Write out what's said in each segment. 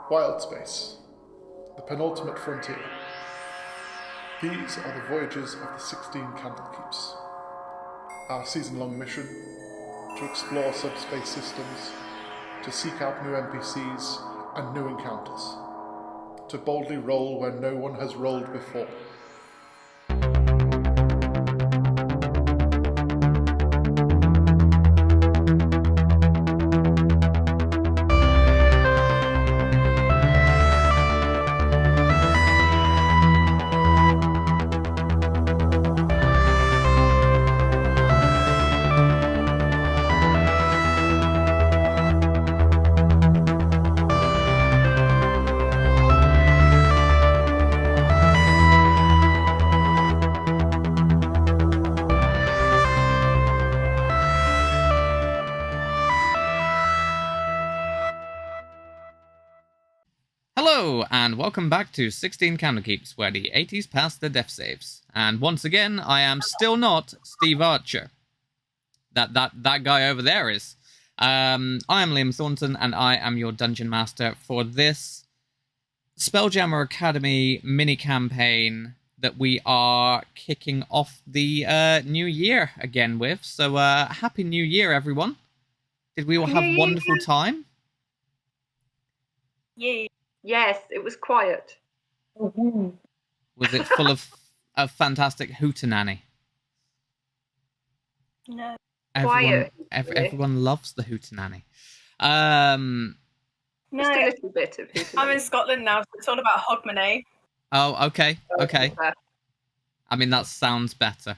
Wildspace, the penultimate frontier. These are the voyages of the 16 Candlekeeps. Our season-long mission: to explore subspace systems, to seek out new NPCs and new encounters, to boldly roll where no one has rolled before. Hello, and welcome back to 16 Candlekeeps, where the 80s pass the death saves. And once again, I am still not Steve Archer. That guy over there is. I am Liam Thornton, and I am your Dungeon Master for this Spelljammer Academy mini-campaign that we are kicking off the new year again with. So, Happy New Year, everyone. Did we all have a wonderful time? Yeah. Yes, it was quiet. Mm-hmm. Was it full of a fantastic hootenanny? No. Everyone loves the hootenanny. Just a No, little bit of I'm in Scotland now, so it's all about hogmanay. Oh, okay. I mean, that sounds better.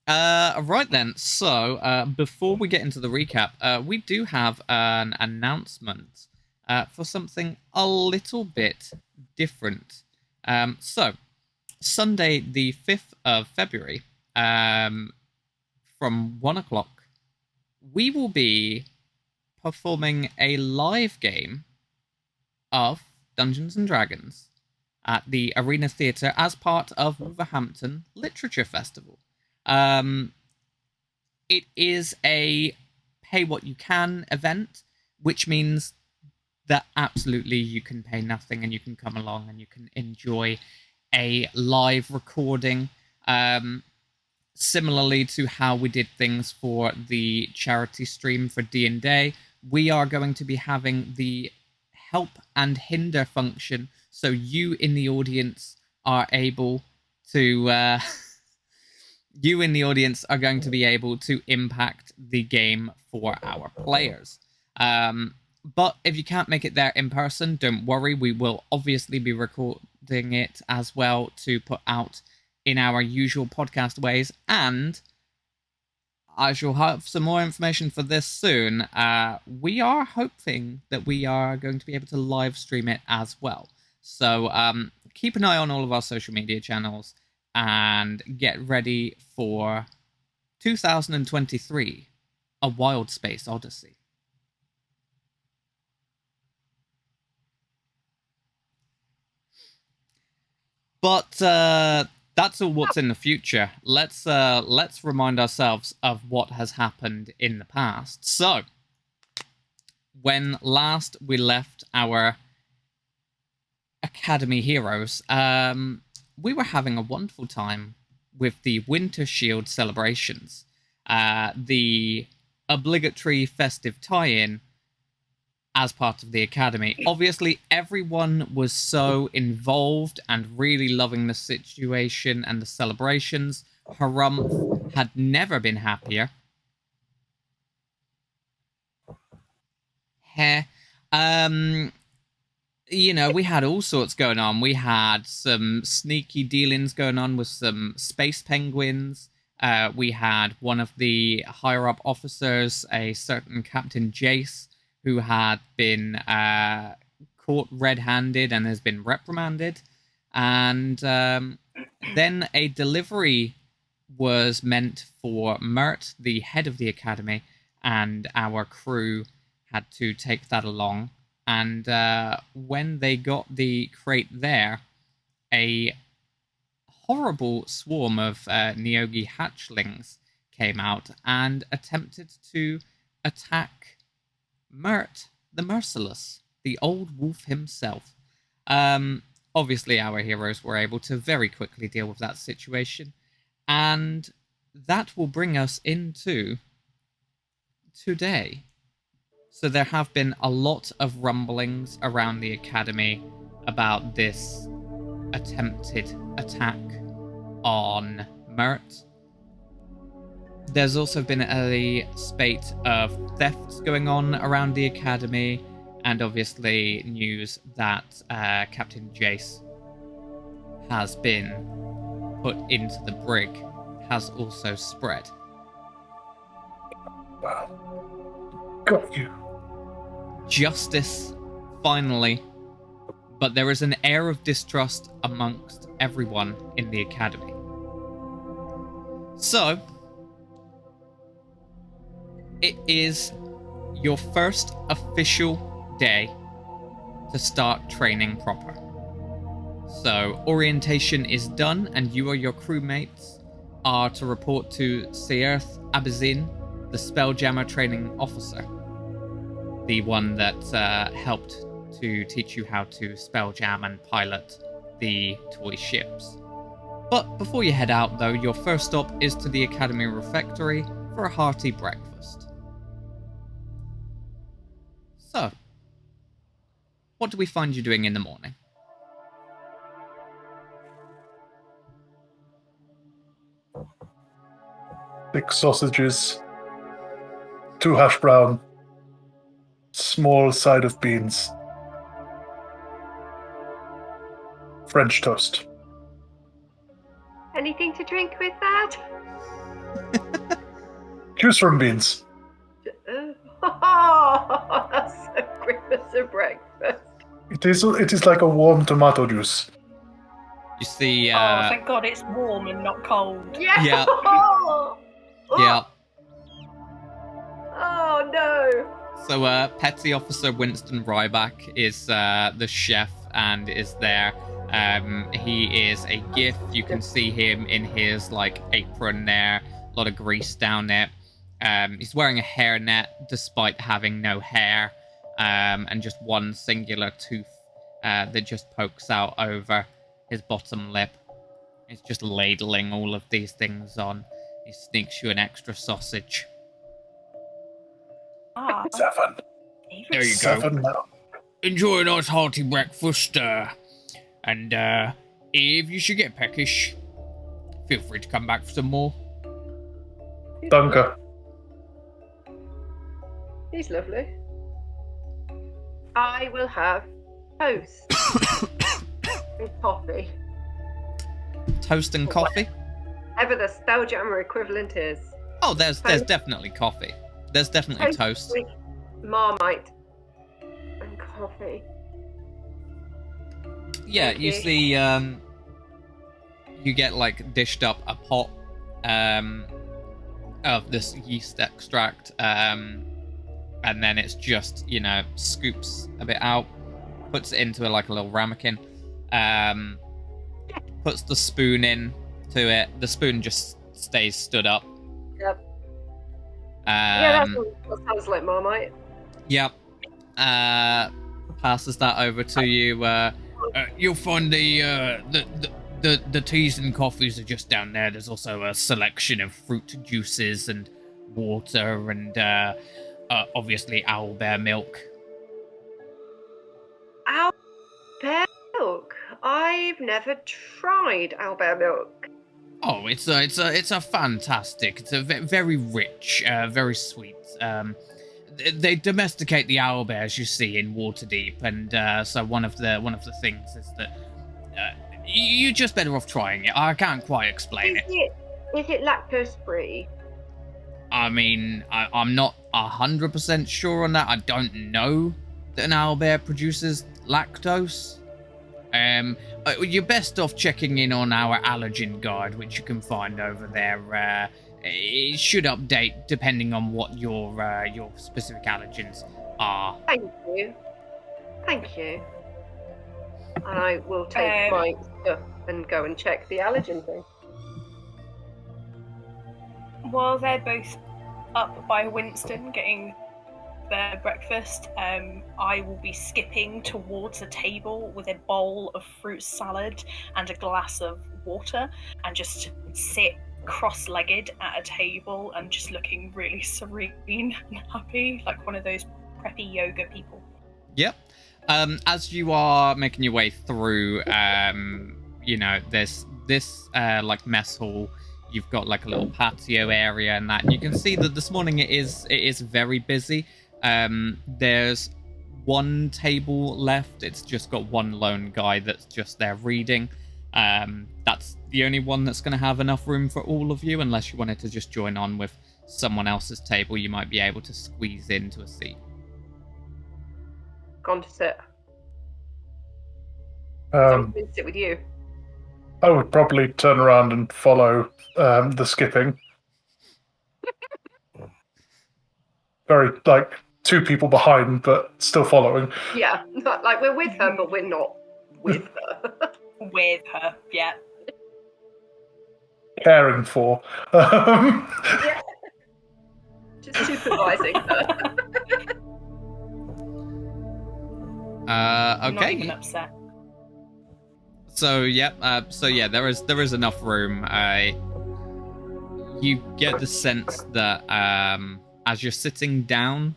Right then, so before we get into the recap, we do have an announcement for something a little bit different. So, Sunday the 5th of February, from 1 o'clock, we will be performing a live game of Dungeons & Dragons at the Arena Theatre as part of Wolverhampton Literature Festival. It is a pay-what-you-can event, which means that absolutely you can pay nothing and you can come along and you can enjoy a live recording, similarly to how we did things for the charity stream for D&D. We are going to be having the help and hinder function, so you in the audience are able to... you in the audience are going to be able to impact the game for our players. But if you can't make it there in person, don't worry. We will obviously be recording it as well to put out in our usual podcast ways. And I shall have some more information for this soon. We are hoping that we are going to be able to live stream it as well. So keep an eye on all of our social media channels and get ready for 2023, A Wildspace Odyssey. But that's all what's in the future. Let's remind ourselves of what has happened in the past. So, when last we left our Academy heroes, we were having a wonderful time with the Winter Shield celebrations, the obligatory festive tie-in as part of the Academy. Obviously, everyone was so involved and really loving the situation and the celebrations. Herumph had never been happier. You know, we had all sorts going on. We had some sneaky dealings going on with some space penguins. We had one of the higher-up officers, a certain Captain Jace, who had been caught red-handed and has been reprimanded. And then a delivery was meant for Mert, the head of the Academy, and our crew had to take that along. And when they got the crate there, a horrible swarm of Neogi hatchlings came out and attempted to attack Mert the Merciless, the old wolf himself. Obviously, our heroes were able to very quickly deal with that situation, and that will bring us into today. So there have been a lot of rumblings around the Academy about this attempted attack on Mert. There's also been a spate of thefts going on around the Academy, and obviously news that Captain Jace has been put into the brig has also spread. Wow. Got you. Justice, finally, but there is an air of distrust amongst everyone in the Academy. So, it is your first official day to start training proper. So, orientation is done, and you or your crewmates are to report to Herumph Abizin, the Spelljammer training officer, the one that helped to teach you how to spelljam and pilot the toy ships. But before you head out, though, your first stop is to the Academy Refectory for a hearty breakfast. So, what do we find you doing in the morning? Thick sausages, 2 hash brown, small side of beans, French toast. Anything to drink with that? Juice from beans. Oh, that's so Christmas of breakfast. It is like a warm tomato juice. You see, Oh, thank God it's warm and not cold. Yeah. Yeah. Oh, yeah. oh no. So, Petty Officer Winston Ryback is the chef and is there. He is a GIF. You can see him in his apron there. A lot of grease down it. He's wearing a hairnet despite having no hair, and just one singular tooth that just pokes out over his bottom lip. He's just ladling all of these things on. He sneaks you an extra sausage. Ah, 7. There you go. 7 now. Enjoy a nice hearty breakfast, and if you should get peckish, feel free to come back for some more. Danke. He's lovely. I will have toast and coffee. Toast and coffee? Whatever the Spelljammer equivalent is. Oh, there's definitely coffee. There's definitely toast. With Marmite and coffee. Yeah, Thank you you. see, you get dished up a pot of this yeast extract, and then it's just scoops a bit out, puts it into a little ramekin, puts the spoon in to it. The spoon just stays stood up. Yep. Yeah, that sounds like Marmite. Yep. Passes that over to you. You'll find the teas and coffees are just down there. There's also a selection of fruit juices and water and obviously owlbear milk. Owlbear milk? I've never tried owlbear milk. Oh, it's a fantastic. It's a very rich, very sweet. They domesticate the owlbears you see in Waterdeep, and so one of the things is that you're just better off trying it. I can't quite explain it. Is it lactose free? I mean, I'm not 100% sure on that. I don't know that an owlbear produces lactose. You're best off checking in on our allergen guide, which you can find over there. It should update depending on what your specific allergens are. Thank you. And I will take my stuff and go and check the allergen thing. while they're both up by Winston getting their breakfast, I will be skipping towards a table with a bowl of fruit salad and a glass of water, and just sit cross-legged at a table and just looking really serene and happy, like one of those preppy yoga people. Yep. As you are making your way through, there's this like mess hall. You've got like a little patio area and that. And you can see that this morning it is very busy. There's one table left. It's just got one lone guy that's just there reading. That's the only one that's going to have enough room for all of you, unless you wanted to just join on with someone else's table. You might be able to squeeze into a seat. Gone to sit. Um, Going to sit with you. I would probably turn around and follow the skipping. Very, like, 2 people behind, but still following. Yeah, like we're with her, but we're not with her. With her, yeah. Caring for. Yeah. Just supervising her. I'm not Okay. even upset. So yeah, there is enough room. You get the sense that as you're sitting down,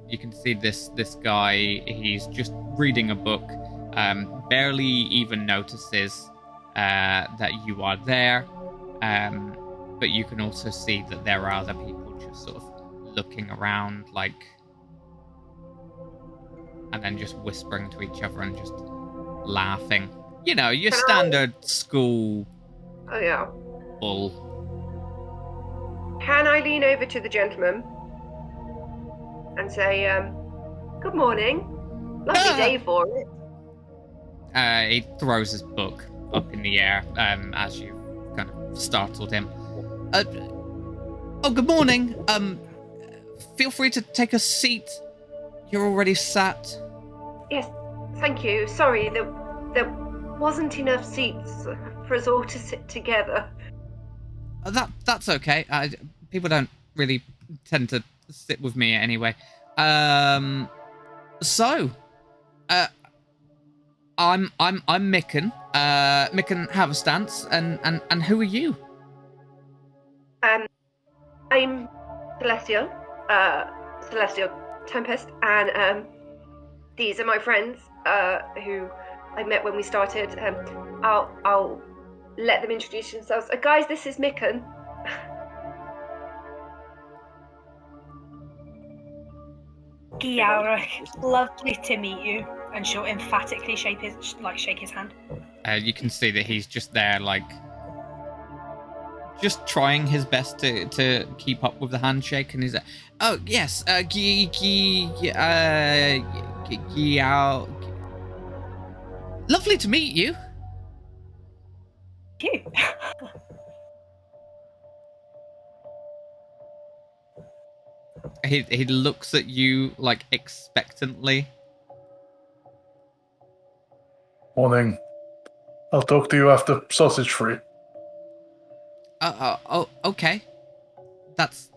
you can see this guy. He's just reading a book. Barely even notices that you are there. But you can also see that there are other people just sort of looking around, like, and then just whispering to each other and just laughing. You know, your standard school Oh yeah. bull. Can I lean over to the gentleman and say, "Good morning. Lovely day for it." He throws his book up in the air as you kind of startled him. Oh, good morning. Feel free to take a seat. You're already sat. Yes, thank you. Sorry, there wasn't enough seats for us all to sit together. That's okay. People don't really tend to sit with me anyway. So, I'm Micken. Micken Haverstance, and who are you? I'm Celestial Tempest, and these are my friends who I met when we started. I'll let them introduce themselves. Guys, this is Micken. Geamhradh, lovely to meet you. And she'll emphatically shake his hand. You can see that he's just there, like, just trying his best to keep up with the handshake, and he's like, "Oh yes, lovely to meet you." You. He looks at you like expectantly. Morning. I'll talk to you after sausage free. Oh, okay. That's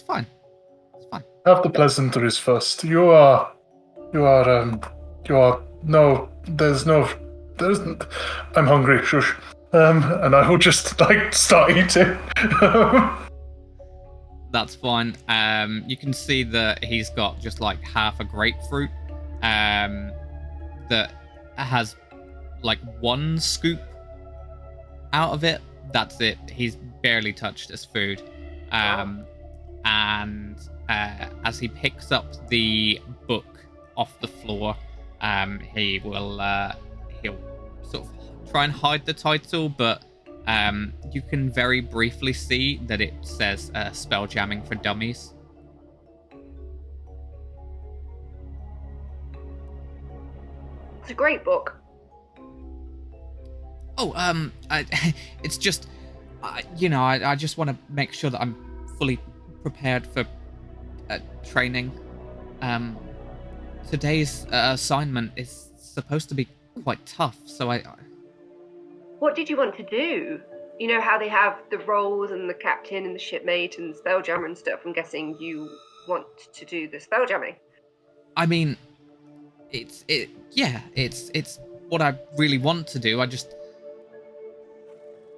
fine. It's fine. Have the pleasantries first. I'm hungry, shush. And I will just, like, start eating. That's fine. You can see that he's got just like half a grapefruit that has like one scoop out of it. That's it. He's barely touched his food. And as he picks up the book off the floor, he'll sort of try and hide the title, but you can very briefly see that it says Spelljamming for Dummies. It's a great book. Oh, it's just, I just want to make sure that I'm fully prepared for training. Today's assignment is supposed to be quite tough, so What did you want to do? You know how they have the roles and the captain and the shipmate and spelljammer and stuff. I'm guessing you want to do the spell jamming? I mean, it's what I really want to do. I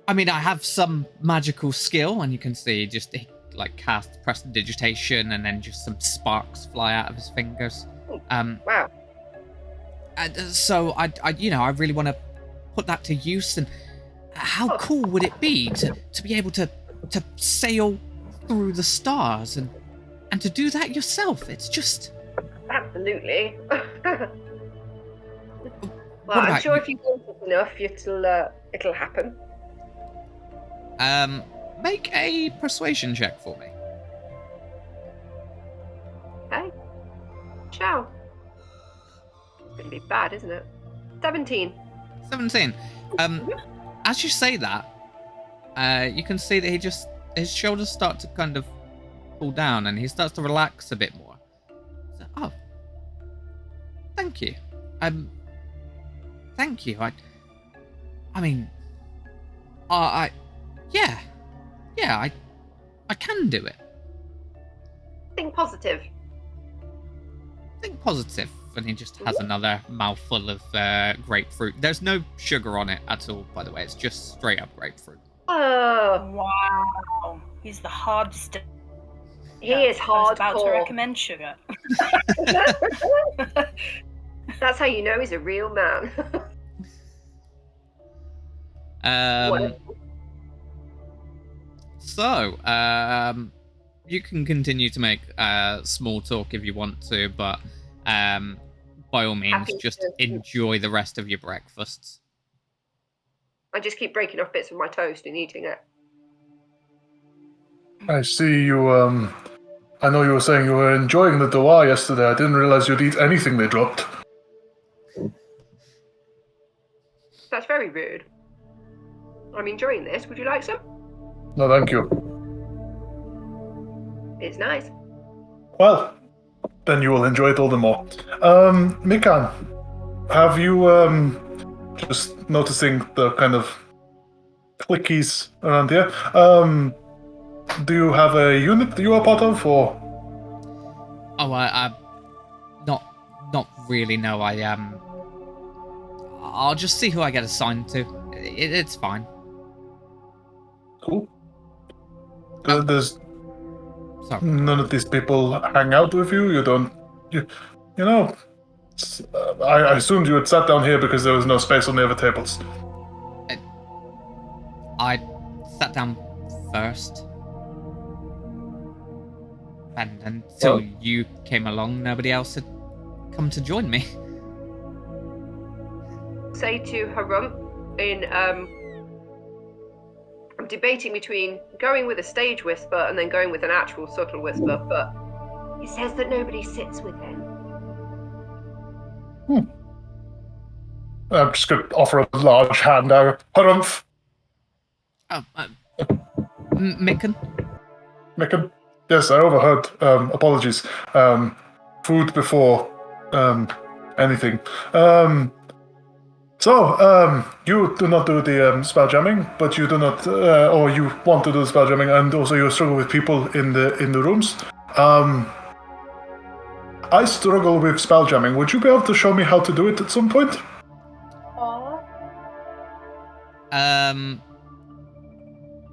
have some magical skill, and you can see he like casts prestidigitation, and then just some sparks fly out of his fingers. Wow. And so I really want to put that to use. And how cool would it be to be able to sail through the stars and to do that yourself? It's just absolutely. Well, I'm sure if you want it enough, it'll happen. Make a persuasion check for me. Okay. Ciao. It's gonna be bad, isn't it? 17. 17. As you say that, you can see that his shoulders start to kind of pull down, and he starts to relax a bit more. So, oh, thank you. Thank you. I can do it. Think positive. Think positive. And he just has another mouthful of grapefruit. There's no sugar on it at all, by the way. It's just straight up grapefruit. Oh, wow. He's the hardest. He is hardcore. I was about to recommend sugar. That's how you know he's a real man. So, you can continue to make small talk if you want to, but by all means, just enjoy the rest of your breakfasts. I just keep breaking off bits of my toast and eating it. I see you, I know you were saying you were enjoying the doa yesterday. I didn't realize you'd eat anything they dropped. That's very rude. I'm enjoying this. Would you like some? No, thank you. It's nice. Well, then you will enjoy it all the more. Mikan, have you, just noticing the kind of clickies around here, do you have a unit that you are part of, or? Oh, I not really, no. I'll just see who I get assigned to. It's fine. Cool. There's Sorry. none of these people hang out with you. You know. I assumed you had sat down here because there was no space on the other tables. I sat down first, and until you came along, nobody else had come to join me. Say to Herumph I'm debating between going with a stage whisper and then going with an actual subtle whisper, but he says that nobody sits with him. I'm just going to offer a large hand now. Herumph. Mikan? Mikan? Yes, I overheard. Apologies. Food before anything. So, you do not do the spell jamming, but you do not, or you want to do the spell jamming, and also you struggle with people in the rooms. I struggle with spell jamming. Would you be able to show me how to do it at some point?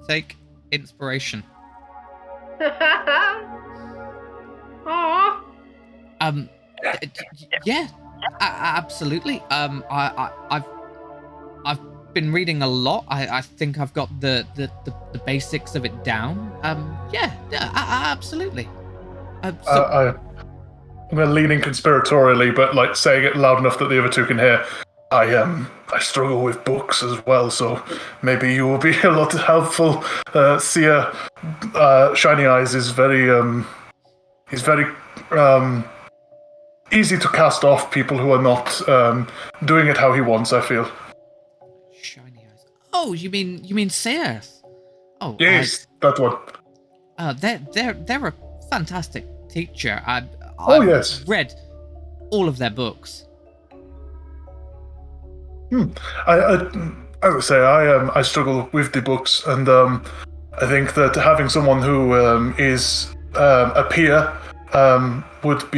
Take inspiration. Aww. Yeah, absolutely. I've been reading a lot. I think I've got the basics of it down. Yeah, absolutely. I'm leaning conspiratorially, but like saying it loud enough that the other two can hear. I struggle with books as well, so maybe you will be a lot helpful. Sia, Shiny Eyes is he's very easy to cast off people who are not doing it how he wants, I feel. Shiny Eyes. Oh, you mean Sears? Oh, yes, that one. They're a fantastic teacher. I've yes. read all of their books. I would say I struggle with the books, and I think that having someone who is a peer would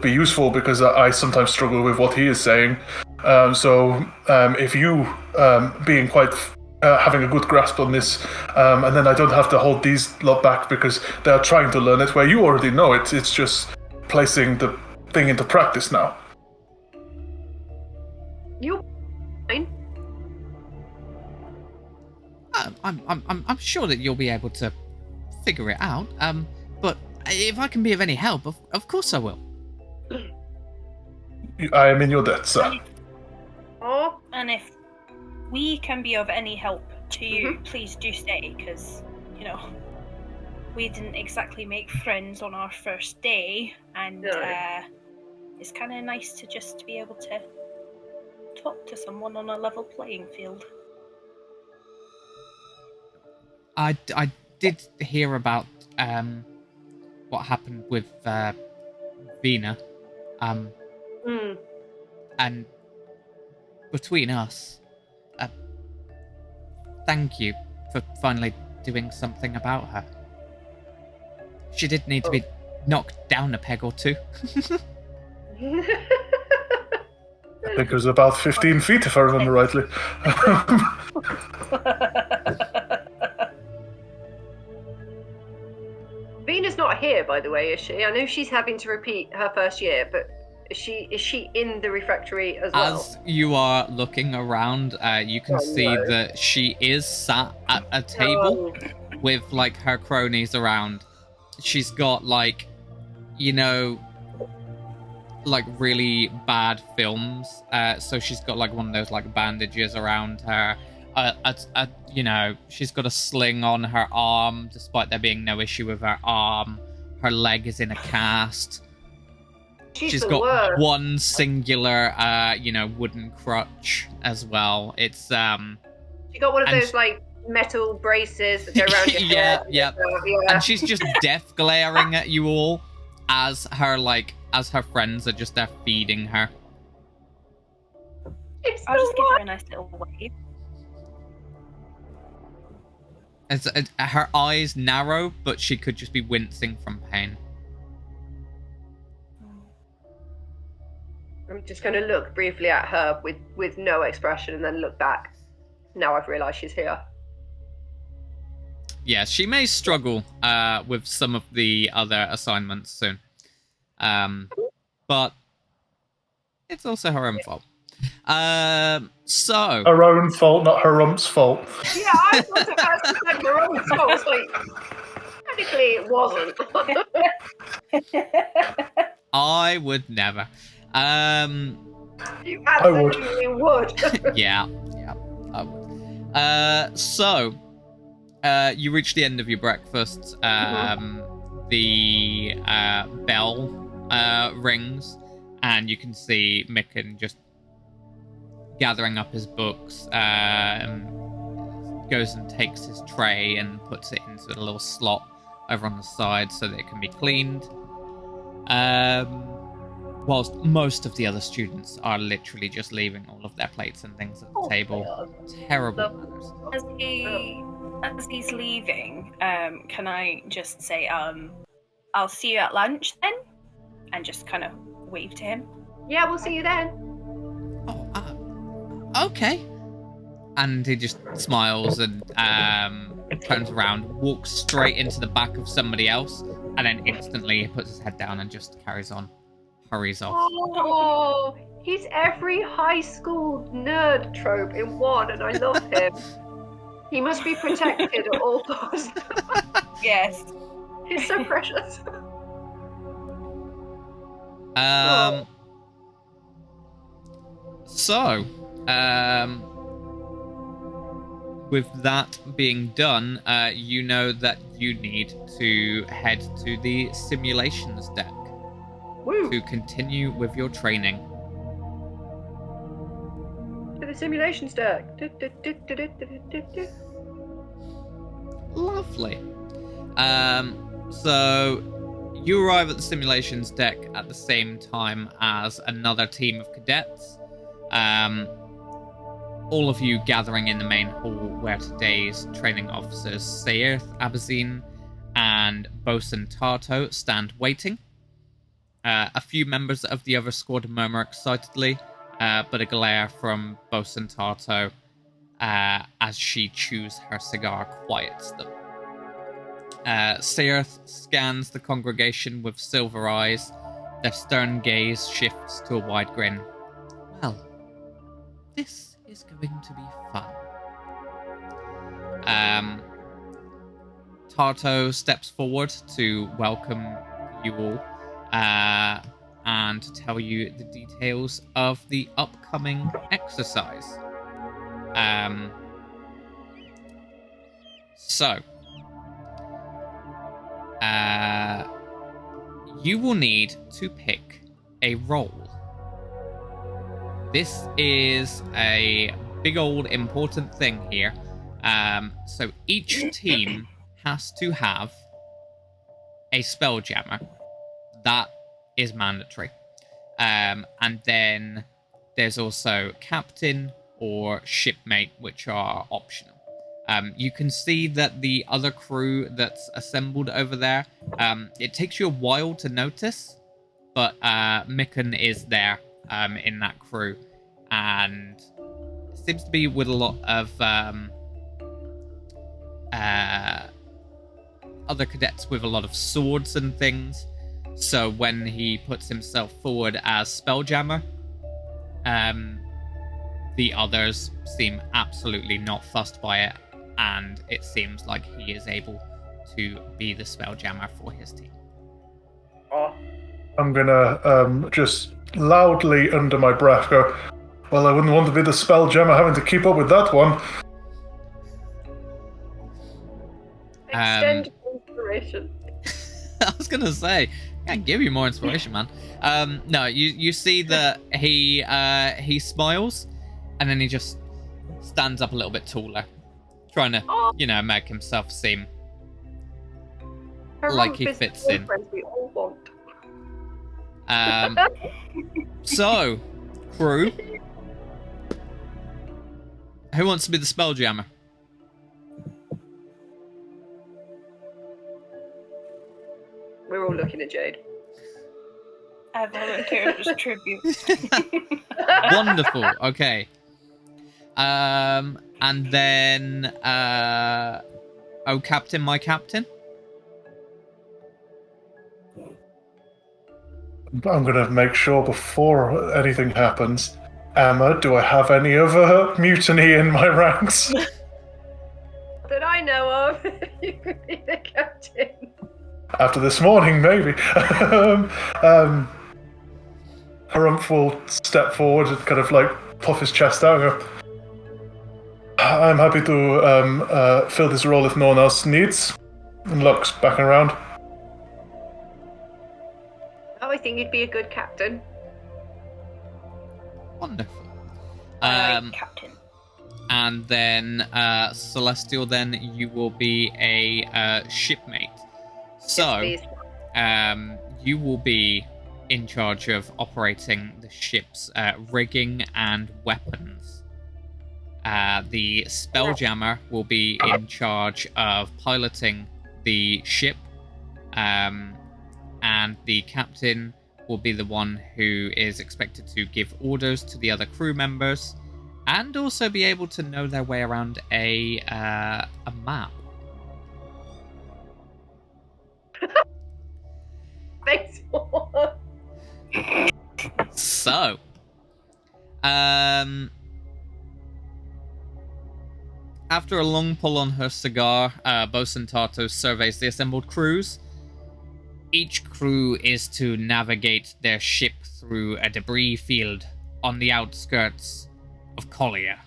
be useful because I sometimes struggle with what he is saying. If you being quite having a good grasp on this, and then I don't have to hold these lot back because they are trying to learn it where you already know it. It's just placing the thing into practice now. You're fine. I'm sure that you'll be able to figure it out. But if I can be of any help, of course I will. I am in your debt, sir. Oh, And if we can be of any help to you, Mhm. please do stay, because, we didn't exactly make friends on our first day, and No. it's kind of nice to just be able to talk to someone on a level playing field. I did hear about what happened with Vina, Mm. and between us, thank you for finally doing something about her. She did need to be knocked down a peg or two. I think it was about 15 feet, if I remember rightly. Vena's not here, by the way, is she? I know she's having to repeat her first year, but is she in the refectory as well? As you are looking around, you can see no. that she is sat at a table Oh. with like her cronies around. She's got like, like really bad films. So she's got like one of those like bandages around her. She's got a sling on her arm, despite there being no issue with her arm. Her leg is in a cast. She's the got worst. one singular, wooden crutch as well. It's She got one of and those like metal braces that go around your yeah, head. yeah. Yeah. And she's just death glaring at you all as her friends are just there feeding her. It's I'll just the give her worst. a nice little wave. Her eyes narrow, but she could just be wincing from pain. I'm just going to look briefly at her with no expression and then look back. Now I've realised she's here. Yeah, she may struggle with some of the other assignments soon. But it's also her own fault. So... Her own fault, not Herumph's fault. Yeah, I thought about it like her own fault. It's like, technically it wasn't. I would never. You absolutely would. Yeah, I would. You reach the end of your breakfast. The bell rings, and you can see Micken just gathering up his books. Goes and takes his tray and puts it into a little slot over on the side so that it can be cleaned. Whilst most of the other students are literally just leaving all of their plates and things at the table. Terrible manners. As he's leaving, can I just say, I'll see you at lunch then? And just kind of wave to him. Yeah, we'll see you then. Oh, okay. And he just smiles and turns around, walks straight into the back of somebody else, and then instantly he puts his head down and just carries on. Hurries off. Oh, he's every high school nerd trope in one, and I love him. He must be protected at all costs. Yes. He's so precious. With that being done, you know that you need to head to the simulations deck. Woo. To continue with your training. To the simulation stack. Lovely. So you arrive at the simulations deck at the same time as another team of cadets. All of you gathering in the main hall where today's training officers Seirth, Abazine, and Bosun Tarto stand waiting. A few members of the other squad murmur excitedly, but a glare from Bosun Tarto as she chews her cigar quiets them. Seirth scans the congregation with silver eyes. Their stern gaze shifts to a wide grin. Well, this is going to be fun. Tarto steps forward to welcome you all and to tell you the details of the upcoming exercise. You will need to pick a role. This is a big old important thing here. So each team has to have a Spelljammer. That is mandatory. And then there's also captain or shipmate, which are optional. You can see that the other crew that's assembled over there, it takes you a while to notice, but Mikan is there in that crew, and seems to be with a lot of other cadets with a lot of swords and things. So when he puts himself forward as Spelljammer, the others seem absolutely not fussed by it, and it seems like he is able to be the Spelljammer for his team. I'm gonna just loudly under my breath go, well, I wouldn't want to be the Spelljammer having to keep up with that one. Extend inspiration. I was gonna say, can't give you more inspiration, man. No, you see that he smiles, and then he just stands up a little bit taller, trying to, make himself seem like he fits in. We all want. So, crew, who wants to be the Spelljammer? We're all looking at Jade. I volunteer as tribute. Wonderful. Okay. And then, oh, Captain, my Captain. I'm gonna make sure before anything happens. Emma, do I have any other mutiny in my ranks? That I know of, you could be the captain. After this morning, maybe. Herumph will step forward and kind of like puff his chest out and go, I'm happy to fill this role if no one else needs. And looks back around. Oh, I think you'd be a good captain. Wonderful. Captain. And then, Celestial, then you will be a shipmate. So, Yes, you will be in charge of operating the ship's rigging and weapons. The Spelljammer will be in charge of piloting the ship, and the captain will be the one who is expected to give orders to the other crew members, and also be able to know their way around a map. Thanks for. So, after a long pull on her cigar, Bosun Tarto surveys the assembled crews. Each crew is to navigate their ship through a debris field on the outskirts of Collier.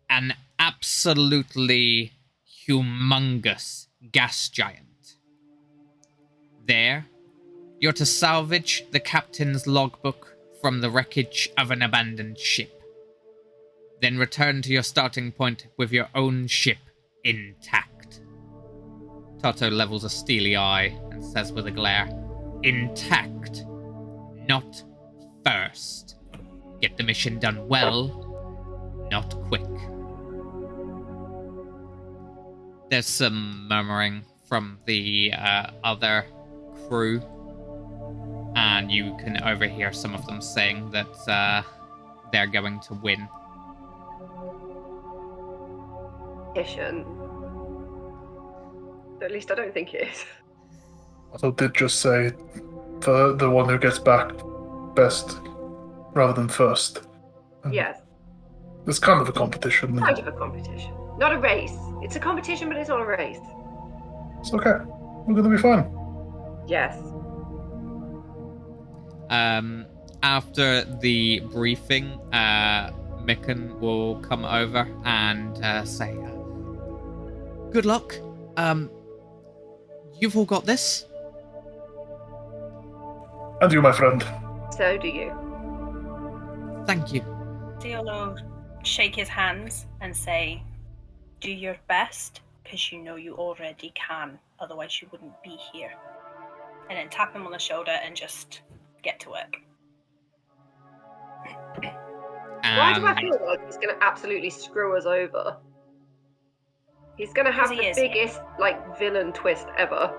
An absolutely humongous gas giant. There, you're to salvage the captain's logbook from the wreckage of an abandoned ship. Then return to your starting point with your own ship intact. Tarto levels a steely eye and says with a glare, intact, not first. Get the mission done well, not quick. There's some murmuring from the other crew, and you can overhear some of them saying that they're going to win. Competition. At least I don't think it is. So did just say for the one who gets back best rather than first. Yes. It's kind of a competition. Kind of a competition. Not a race. It's a competition, but it's not a race. It's okay. We're gonna be fine. Yes. After the briefing, Mikan will come over and say, "Good luck. You've all got this." And you, my friend. So do you. Thank you. Theolo shake his hands and say, "Do your best, because you know you already can. Otherwise you wouldn't be here." And then tap him on the shoulder and just get to work. Why do I feel like he's going to absolutely screw us over? He's going to have the biggest, villain twist ever.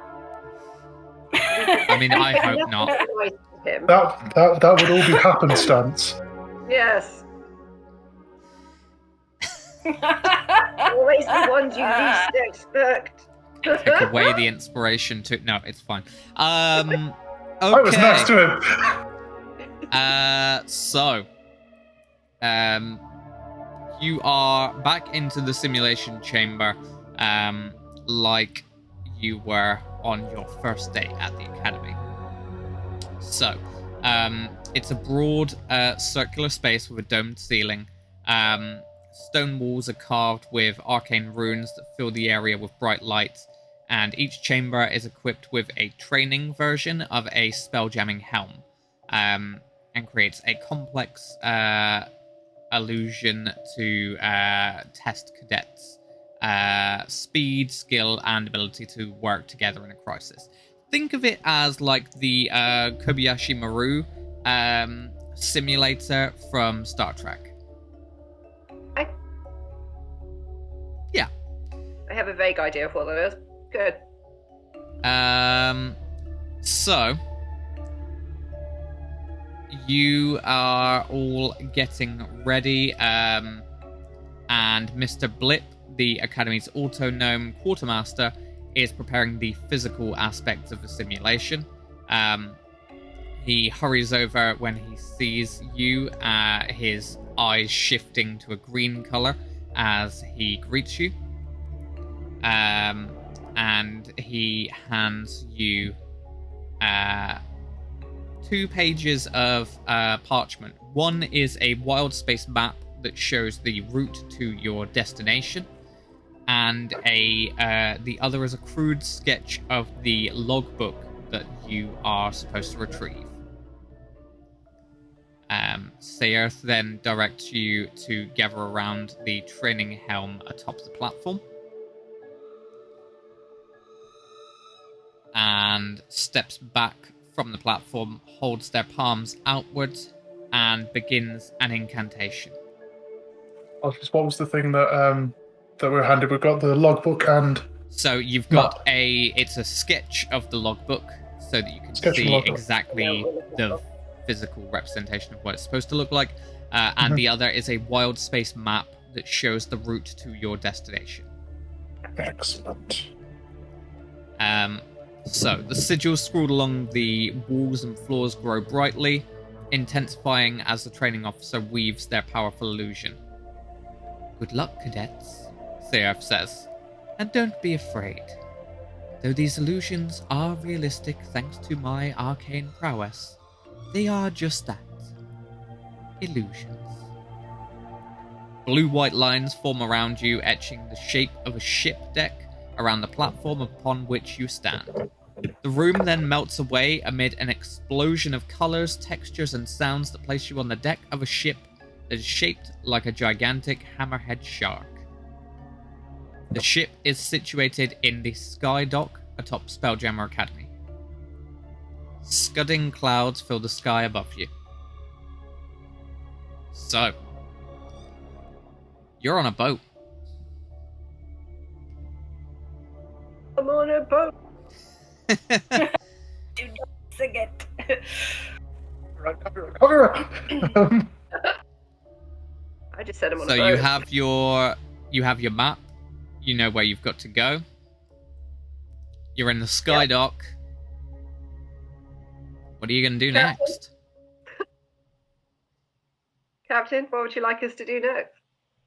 I mean, I hope not. That would all be happenstance. Yes. Always the ones you least expect. Take away the inspiration to... No, it's fine. Okay. I was next to him. You are back into the simulation chamber, like you were on your first day at the academy. So, it's a broad, circular space with a domed ceiling. Stone walls are carved with arcane runes that fill the area with bright lights, and each chamber is equipped with a training version of a spelljamming helm, and creates a complex illusion to test cadets' speed, skill, and ability to work together in a crisis. Think of it as like the Kobayashi Maru simulator from Star Trek. Yeah. I have a vague idea of what that is. Good. So you are all getting ready, and Mr. Blip, the Academy's auto-gnome quartermaster, is preparing the physical aspects of the simulation. He hurries over when he sees you, his eyes shifting to a green color as he greets you. And he hands you 2 pages of parchment. One is a Wildspace map that shows the route to your destination, and the other is a crude sketch of the logbook that you are supposed to retrieve. Seirth then directs you to gather around the training helm atop the platform, and steps back from the platform, holds their palms outwards, and begins an incantation. What was the thing that we were handed? We've got the logbook and... So you've got it's a sketch of the logbook, so that you can see exactly the physical representation of what it's supposed to look like. And the other is a Wildspace map that shows the route to your destination. Excellent. So the sigils scrawled along the walls and floors grow brightly, intensifying as the training officer weaves their powerful illusion. "Good luck, cadets," Seirth says, "and don't be afraid. Though these illusions are realistic thanks to my arcane prowess, they are just that. Illusions." Blue-white lines form around you, etching the shape of a ship deck around the platform upon which you stand. The room then melts away amid an explosion of colors, textures, and sounds that place you on the deck of a ship that is shaped like a gigantic hammerhead shark. The ship is situated in the sky dock atop Spelljammer Academy. Scudding clouds fill the sky above you. So, you're on a boat. I'm on a boat. Do not sing it. Copyright. I just said I'm on So a boat. you have your map. You know where you've got to go. You're in the sky dock. What are you going to do Captain? next? Captain, what would you like us to do next?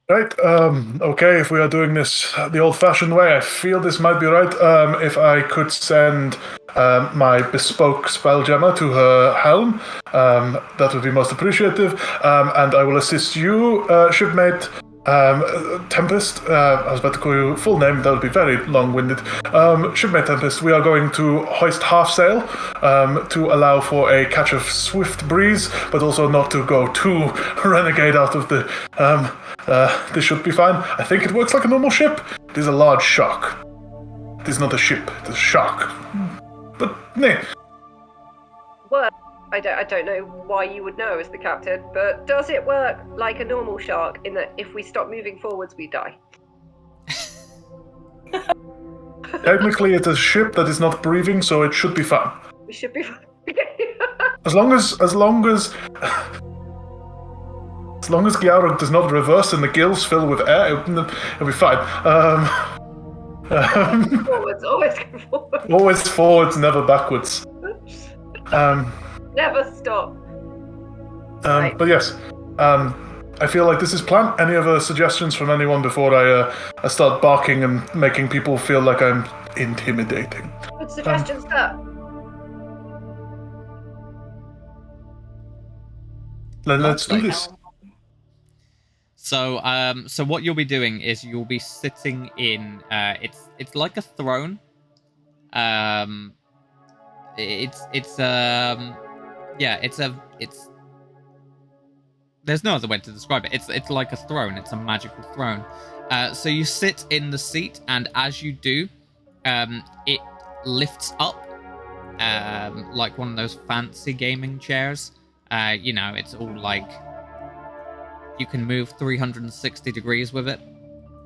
Right, okay, if we are doing this the old-fashioned way, I feel this might be right. If I could send my bespoke Spelljammer to her helm, that would be most appreciative. And I will assist you, shipmate Tempest. I was about to call you full name, that would be very long-winded. Shipmate Tempest, we are going to hoist half sail to allow for a catch of swift breeze, but also not to go too renegade out of the... this should be fine. I think it works like a normal ship. It is a large shark. It is not a ship, it is a shark. But, nah. Well, I don't know why you would know as the captain, but does it work like a normal shark in that if we stop moving forwards, we die? Technically, it's a ship that is not breathing, so it should be fine. We should be fine. As long as Gearhradh does not reverse and the gills fill with air, it'll be fine. Forwards, always go forward. Always forwards, never backwards. Never stop. Right. But yes, I feel like this is planned. Any other suggestions from anyone before I start barking and making people feel like I'm intimidating? Good suggestions, sir. Let's do this. So, so what you'll be doing is you'll be sitting in. It's like a throne. It's. There's no other way to describe it. It's like a throne. It's a magical throne. So you sit in the seat, and as you do, it lifts up, like one of those fancy gaming chairs. It's all like. You can move 360 degrees with it.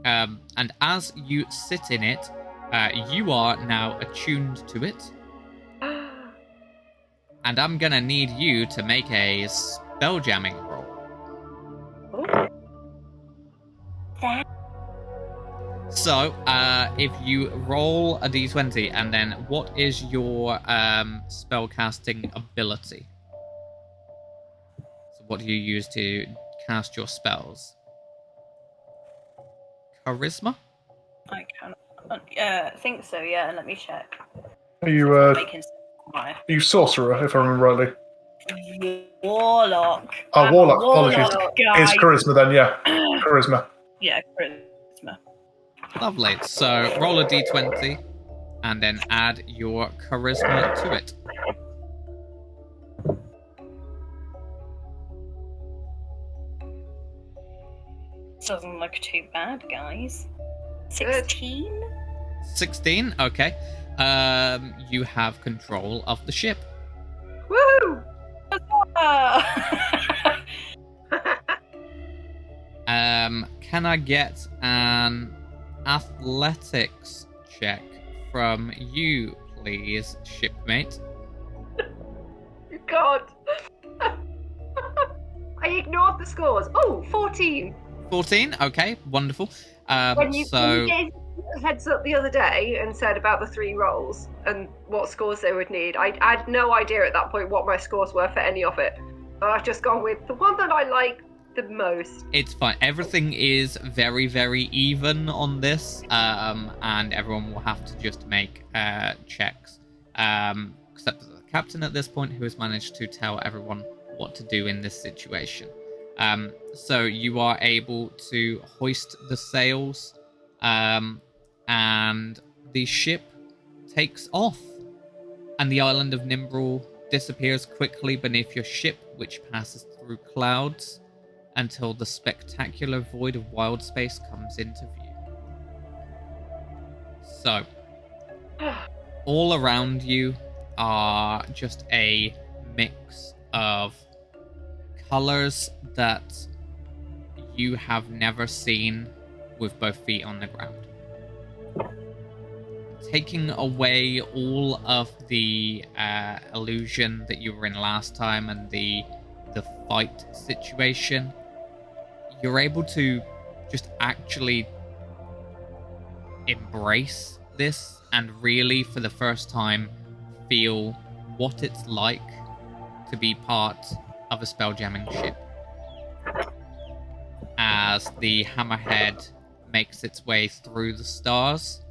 And as you sit in it, you are now attuned to it. And I'm gonna need you to make a spelljamming roll. So, if you roll a d20, and then what is your spellcasting ability? So what do you use to cast your spells? Charisma? I can. Think so. Yeah. Let me check. Are you sorcerer, if I remember rightly? Warlock. Warlock. Apologies. Guy. It's charisma then, yeah. Charisma. Yeah, charisma. Lovely. So roll a d20 and then add your charisma to it. Doesn't look too bad, guys. 16? 16? Okay. You have control of the ship. Woohoo! Can I get an athletics check from you, please, shipmate? God. I ignored the scores. Oh, 14. 14? Okay, wonderful. When you gave a heads up the other day and said about the 3 rolls and what scores they would need, I had no idea at that point what my scores were for any of it. I've just gone with the one that I like the most. It's fine. Everything is very, very even on this, and everyone will have to just make checks, except for the captain at this point, who has managed to tell everyone what to do in this situation. So you are able to hoist the sails, and the ship takes off, and the island of Nimbrel disappears quickly beneath your ship, which passes through clouds until the spectacular void of Wildspace comes into view. So, all around you are just a mix of colors that you have never seen with both feet on the ground. taking away all of the illusion that you were in last time and the fight situation, you're able to just actually embrace this and really, for the first time, feel what it's like to be part of a spelljamming ship. As the hammerhead makes its way through the stars,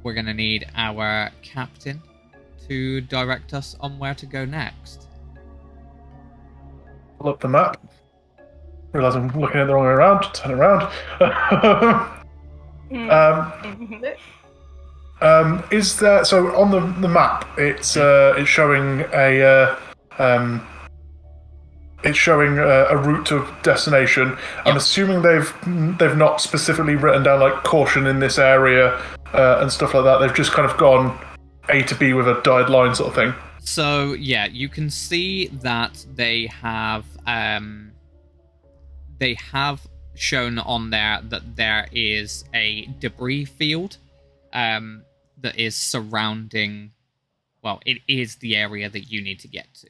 we're going to need our captain to direct us on where to go next. Pull up the map. Realize I'm looking at the wrong way around. Turn around. Is there, so on the map? It's showing a route to destination. Yep. I'm assuming they've not specifically written down like caution in this area and stuff like that. They've just kind of gone A to B with a dotted line sort of thing. So yeah, you can see that they have shown on there that there is a debris field that is surrounding. Well, it is the area that you need to get to.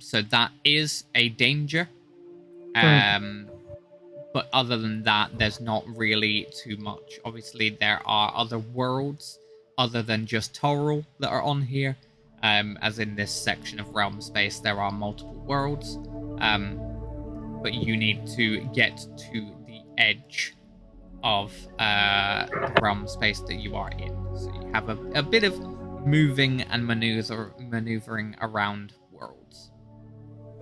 So that is a danger. But other than that, there's not really too much. Obviously, there are other worlds other than just Toril that are on here. As in this section of realm space, there are multiple worlds. But you need to get to the edge of the realm space that you are in. So you have a bit of moving and maneuvering around worlds.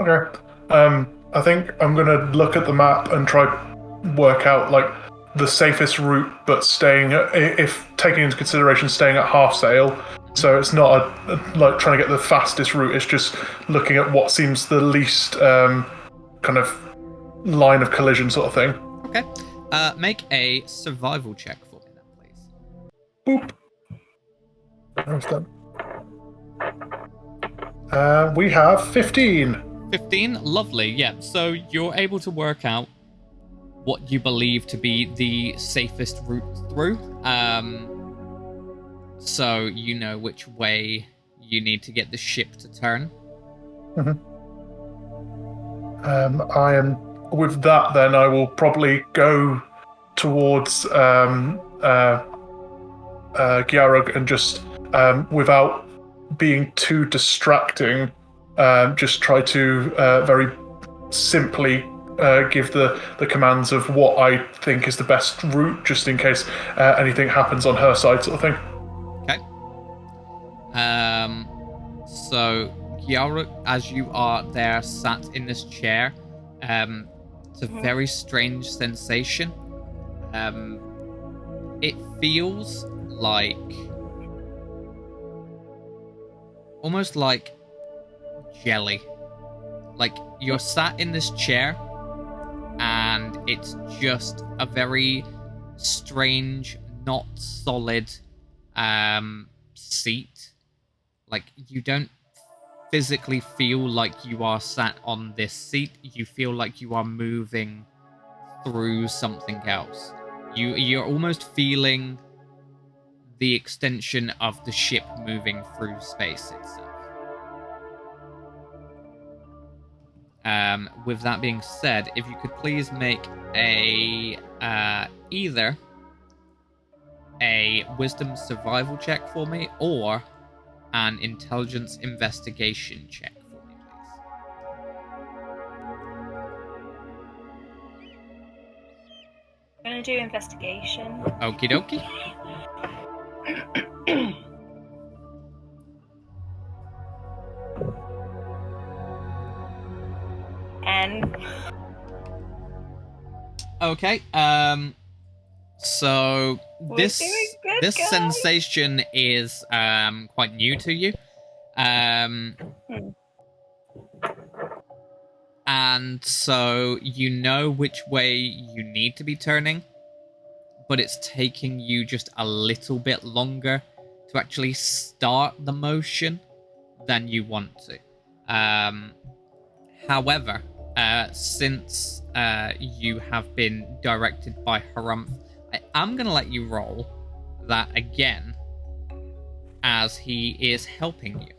Okay. I think I'm going to look at the map and try work out like the safest route, but staying, if taking into consideration staying at half sail. So it's not like trying to get the fastest route. It's just looking at what seems the least kind of line of collision sort of thing. Okay. Make a survival check for me then, please. Boop. Almost done. We have 15. 15? Lovely, yeah. So you're able to work out what you believe to be the safest route through. So you know which way you need to get the ship to turn. Mm-hmm. With that, then I will probably go towards Geamhradh and just, without being too distracting, just try to very simply give the commands of what I think is the best route, just in case anything happens on her side, sort of thing. Okay. So Geamhradh, as you are there sat in this chair, it's a very strange sensation. It feels like almost like jelly. Like you're sat in this chair and it's just a very strange, not solid seat. Like you don't physically feel like you are sat on this seat. You feel like you are moving through something else. You're almost feeling the extension of the ship moving through space itself. With that being said, if you could please make a either a wisdom survival check for me or an intelligence investigation check for me, please. I'm gonna do investigation. Okie dokie. And okay, so this sensation is quite new to you. And so you know which way you need to be turning, but it's taking you just a little bit longer to actually start the motion than you want to. However, since you have been directed by Herumph, I'm going to let you roll that again as he is helping you.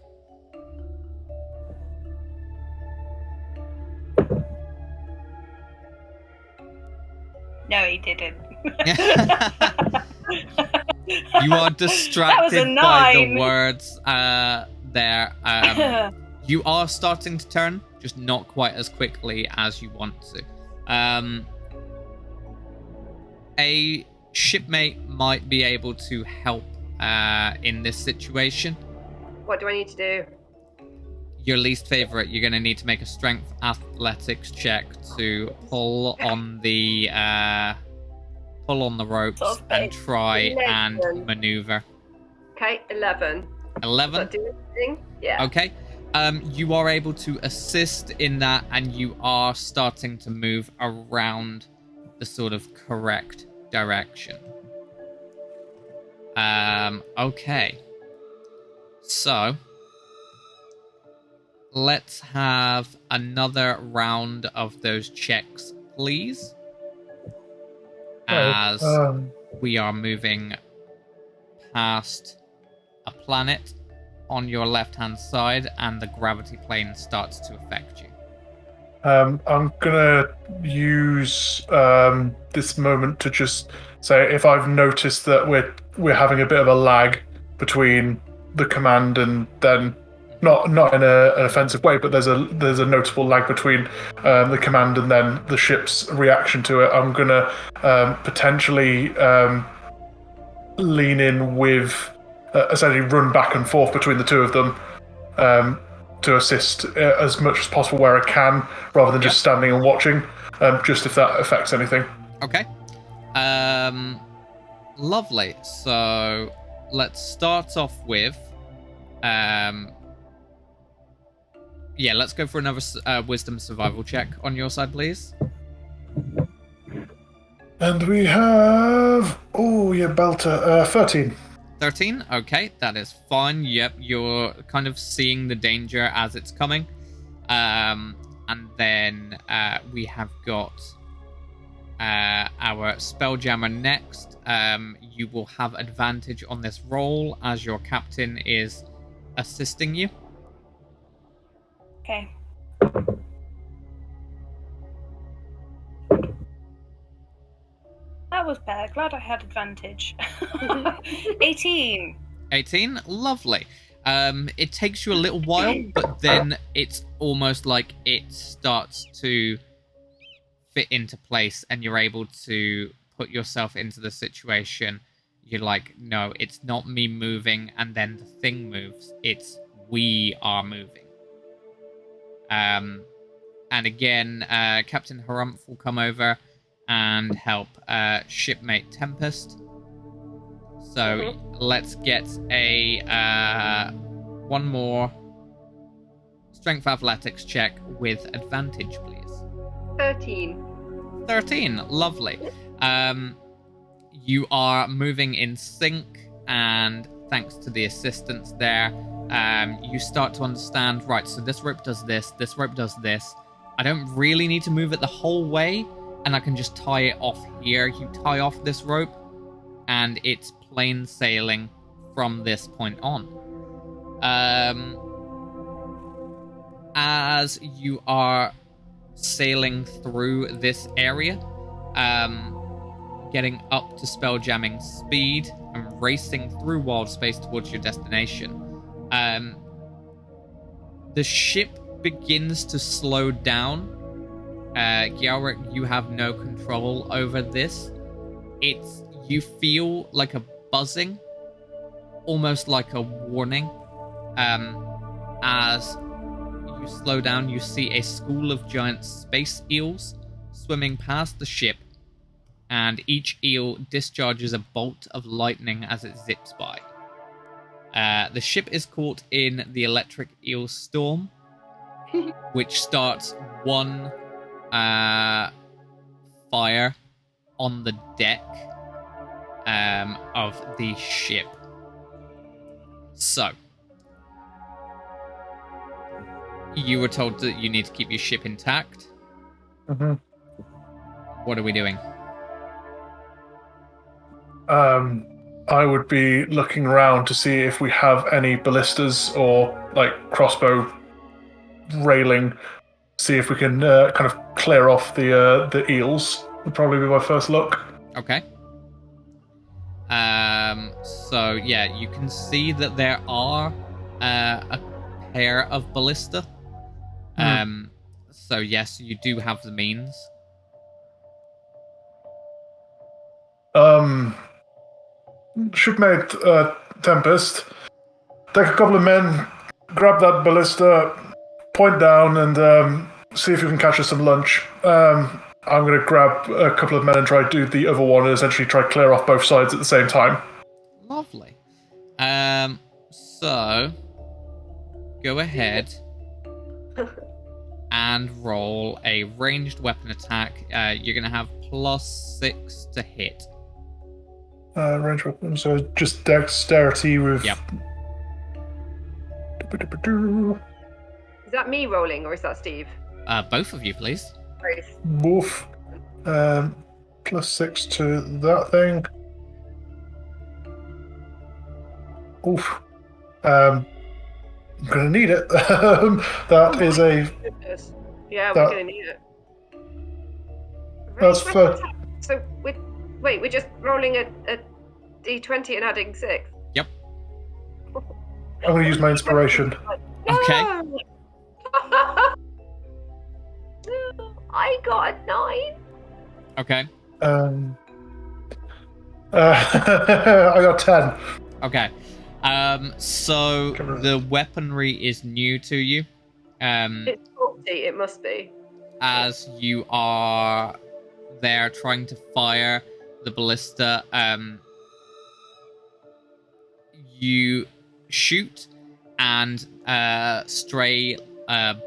No, he didn't. You are distracted by the words there. You are starting to turn, just not quite as quickly as you want to. A shipmate might be able to help in this situation. What do I need to do? Your least favorite, you're going to need to make a strength athletics check to pull on the ropes and try 11. and maneuver. Okay, 11. 11? Does that do anything? Yeah. Okay. You are able to assist in that, and you are starting to move around the sort of correct direction. Okay. So, let's have another round of those checks, please. As we are moving past a planet on your left-hand side, and the gravity plane starts to affect you. I'm gonna use this moment to just say if I've noticed that we're having a bit of a lag between the command and then not in an offensive way, but there's a notable lag between the command and then the ship's reaction to it. I'm gonna potentially lean in with essentially run back and forth between the two of them to assist as much as possible where I can, rather than just standing and watching, just if that affects anything. Okay. Lovely. So let's start off with let's go for another wisdom survival check on your side, please. And we have belter 13. 13? Okay, that is fine. Yep, you're kind of seeing the danger as it's coming. And then we have got our Spelljammer next. You will have advantage on this roll as your captain is assisting you. Okay. That was bad. Glad I had advantage. 18. 18? Lovely. It takes you a little while, but then it's almost like it starts to fit into place and you're able to put yourself into the situation. You're like, no, it's not me moving and then the thing moves. It's we are moving. And again, Captain Herumph will come over and help shipmate Tempest. So let's get a one more strength athletics check with advantage, please. 13. 13, lovely. You are moving in sync, and thanks to the assistance there, you start to understand, right, so this rope does this rope does this. I don't really need to move it the whole way, and I can just tie it off here. You tie off this rope, and it's plain sailing from this point on. As you are sailing through this area, getting up to spelljamming speed and racing through Wildspace towards your destination, the ship begins to slow down. Geamhradh, you have no control over this. You feel like a buzzing, almost like a warning. As you slow down, you see a school of giant space eels swimming past the ship, and each eel discharges a bolt of lightning as it zips by. The ship is caught in the electric eel storm, which starts one fire on the deck of the ship. So, you were told that you need to keep your ship intact. Mm-hmm. What are we doing? I would be looking around to see if we have any ballistas or like crossbow railing. See if we can kind of clear off the eels. Would probably be my first look. Okay. So yeah, you can see that there are a pair of ballista. So yes, you do have the means. Shipmate Tempest, take a couple of men, grab that ballista, point down, and see if you can catch us some lunch. I'm going to grab a couple of men and try to do the other one and essentially try to clear off both sides at the same time. Lovely. So go ahead and roll a ranged weapon attack. You're going to have +6 to hit. Range weapon, so just dexterity with... Yep. Is that me rolling or is that Steve? Both of you, please. Woof. +6 to that thing. Oof. I'm gonna need it. That is a... Yeah, we're gonna need it. That's fair. So, we're just rolling a d20 and adding 6? Yep. I'm gonna use my inspiration. Okay. I got a 9. Okay. I got 10. Okay. So the weaponry is new to you. It's faulty, it must be. As you are there trying to fire the ballista, you shoot and stray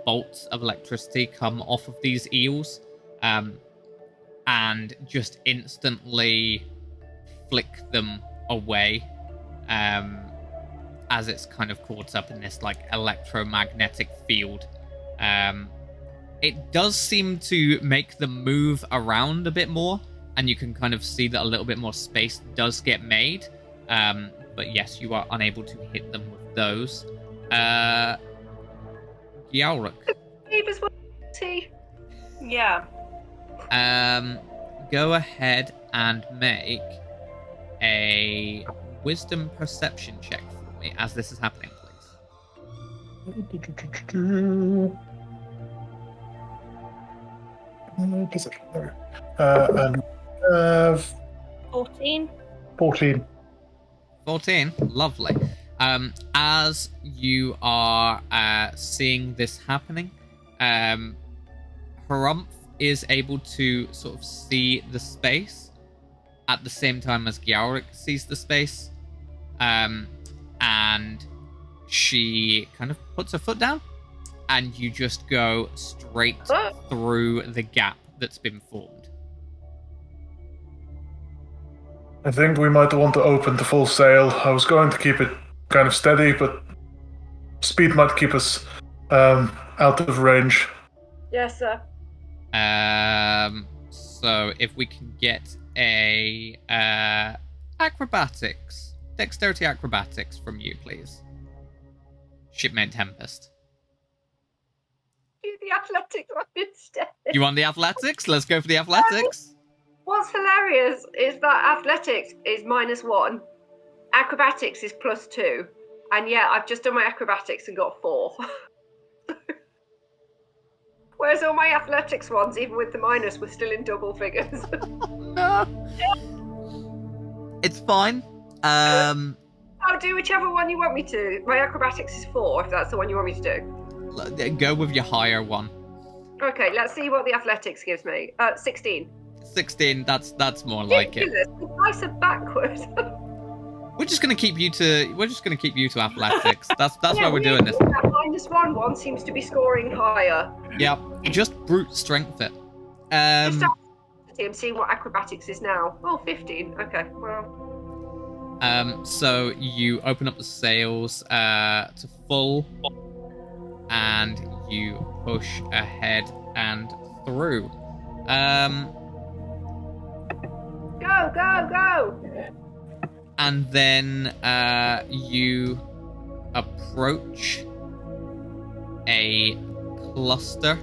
bolts of electricity come off of these eels and just instantly flick them away as it's kind of caught up in this like electromagnetic field. It does seem to make them move around a bit more, and you can kind of see that a little bit more space does get made. But yes, you are unable to hit them with those. Geamhradh. Yeah. Go ahead and make a wisdom perception check for me as this is happening, please. Perception. And 14. 14. 14, lovely. As you are seeing this happening, Herumph is able to sort of see the space at the same time as Geamhradh sees the space, and she kind of puts her foot down, and you just go straight through the gap that's been formed. I think we might want to open to full sail. I was going to keep it kind of steady, but speed might keep us out of range. Yes, sir. So if we can get a dexterity acrobatics from you, please. Shipmate Tempest. Do the athletics one instead. You want the athletics? Let's go for the athletics. What's hilarious is that athletics is -1, acrobatics is +2, and yeah, I've just done my acrobatics and got 4. Whereas all my athletics ones, even with the minus, were still in double figures. No. It's fine. I'll do whichever one you want me to. My acrobatics is 4, if that's the one you want me to do. Go with your higher one. Okay, let's see what the athletics gives me. 16. 16. That's more like it. The dice are backwards. We're just gonna keep you to athletics. That's why we're doing this. That -1 seems to be scoring higher. Yep. Just brute strength it. Just I'm seeing what acrobatics is now. Oh, 15. Okay, well. So you open up the sails to full, and you push ahead and through. Go! And then you approach a cluster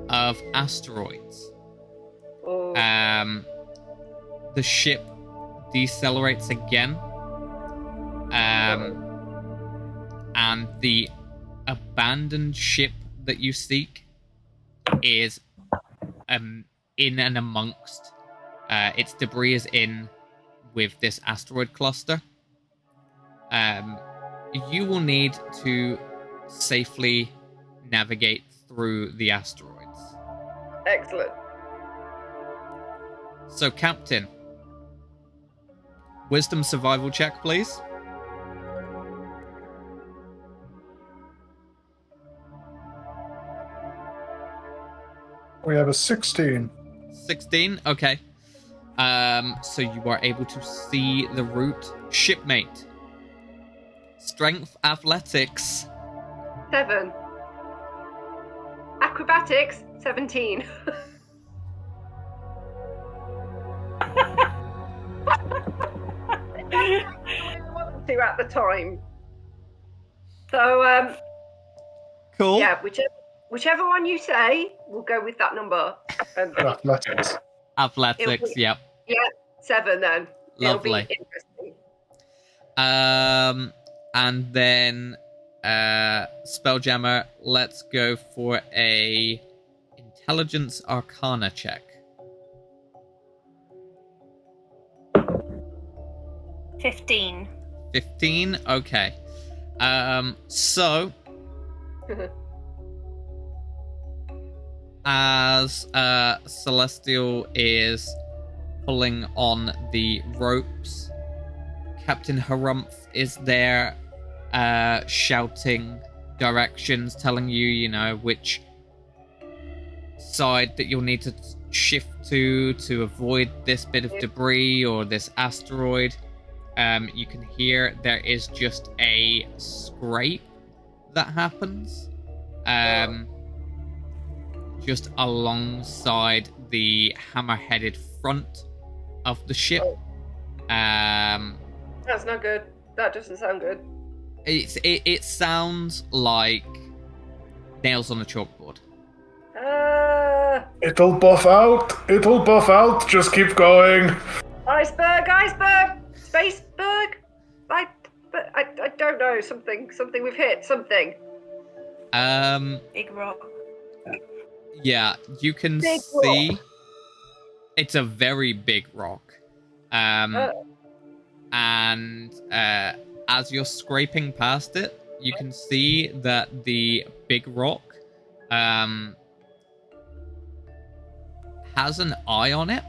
of asteroids. Oh. The ship decelerates again. And the abandoned ship that you seek is in and amongst. Its debris is in with this asteroid cluster. You will need to safely navigate through the asteroids. Excellent. So, Captain, wisdom survival check, please. We have a 16. 16, okay. So you are able to see the route. Shipmate. Strength, athletics. 7. Acrobatics, 17. To at the time. So, Cool. yeah, whichever one you say, we'll go with that number. Athletics. Athletics, yep. Yeah, 7 then. Lovely. It'll be interesting. And then Spelljammer, let's go for a Intelligence Arcana check. 15. 15, okay. So as Celestial is pulling on the ropes, Captain Herumph is there shouting directions, telling you, which side that you'll need to shift to avoid this bit of debris or this asteroid. You can hear there is just a scrape that happens just alongside the hammer-headed front of the ship. That's not good. That doesn't sound good. It sounds like nails on a chalkboard. It'll buff out. It'll buff out. Just keep going. Iceberg, spaceberg. I don't know. Something we've hit. Something. Big rock. Yeah, you can Big see rock. it's a very big rock. And as you're scraping past it, you can see that the big rock has an eye on it.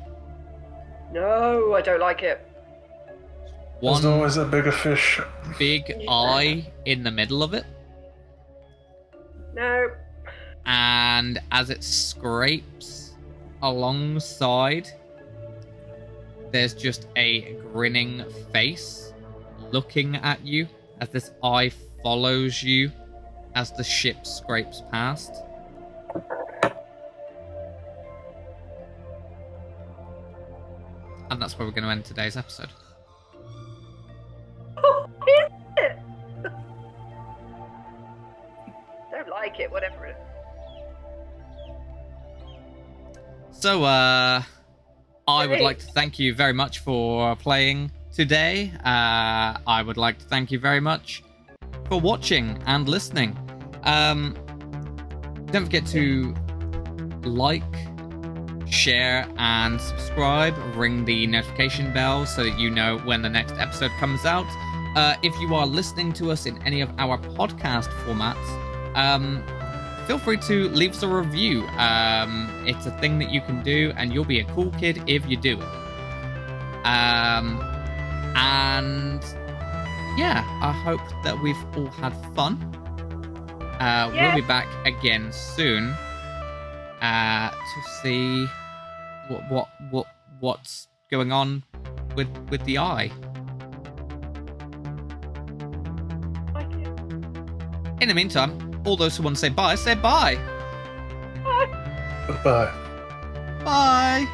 No, I don't like it. There's One always a bigger fish. big eye in the middle of it. No. And as it scrapes alongside, there's just a grinning face looking at you as this eye follows you as the ship scrapes past. And that's where we're going to end today's episode. What is it? Don't like it, whatever it is. So, I would like to thank you very much for playing today. I would like to thank you very much for watching and listening. Don't forget to like, share, and subscribe. Ring the notification bell so that you know when the next episode comes out. If you are listening to us in any of our podcast formats, feel free to leave us a review. It's a thing that you can do, and you'll be a cool kid if you do it. And yeah, I hope that we've all had fun. We'll be back again soon to see what's going on with the eye. In the meantime, all those who want to say bye, say bye. Goodbye. Bye.